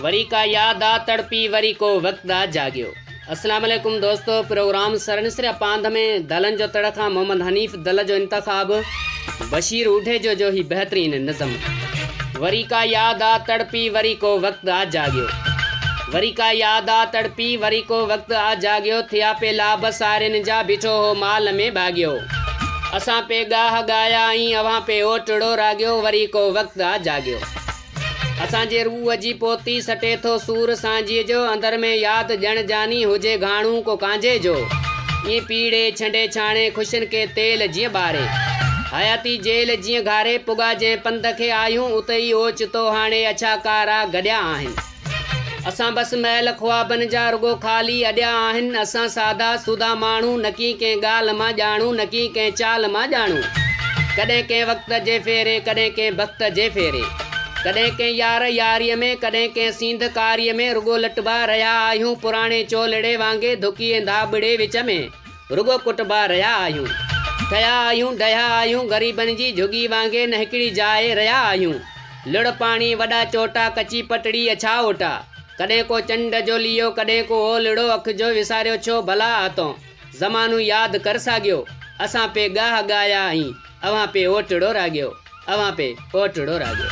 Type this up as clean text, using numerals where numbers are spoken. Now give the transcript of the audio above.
वरी का याद आ तड़पी वरी को वक्त आ जागियो। अस्सलाम वालेकुम दोस्तों, प्रोग्राम सरनसर पांध में दलन जो तड़खा मोहम्मद हनीफ दल जो इंतखाब बशीर उठे जो ही बेहतरीन नज़म। वरी का याद आ तड़पी वरी को वक्त आ जागियो। वरी का याद आ तड़पी वरी को वक्त आ जागियो। थिया पे लाभ सारिन जा बिछो हो माल में भागियो। असां पे गाह गाया आई अवां पे ओटड़ो रागियो। वरी को वक्त आ जागियो। असांजे रूह जी पोती सटे थो सूर सांझीअ जो। अंदर में याद ॼण जानी हुजे घाणू को कांझे जो। ये पीड़े छंडे छाणे खुशिन के तेल जियां ॿारे। हयाती जेल जियां घारे पुगा जे पंध खे आयूं उते ई ओचितो हाणे अछा कारा गॾिया आहिनि। असां बस महल ख्वाबन जा रुगो खाली अॾिया आहिनि। असां सादा सुदा माण्हू न की कंहिं ॻाल्हि मां ॼाणू न की कंहिं चाल मां ॼाणू। कॾहिं कंहिं वक़्त जे फेरे कॾहिं कंहिं वक़्त जे फेरे। कॾहिं कंहिं यार यारीअ में कॾहिं कंहिं सींधकारीअ में रुगो लटबा रहिया आहियूं। पुराणे चोलड़े वांगे धुकी धाबड़े विच में रुगो कुटबा रहिया आहियूं। ठहिया आहियूं डहिया आहियूं ग़रीबनि जी झुगी वांगे न हिकिड़ी जाइ रहिया आहियूं। लुड़ पाणी वॾा चोटा कची पटड़ी अछा ओटा। कॾहिं को चंड जो लियो कॾहिं को ओलड़ो अख जो विसारियो छो भला आतो। ज़मानो यादि कर साॻियो असां पे गाह गाया आई अवां पे ओटड़ो रागियो। अवां पे ओटड़ो रागियो।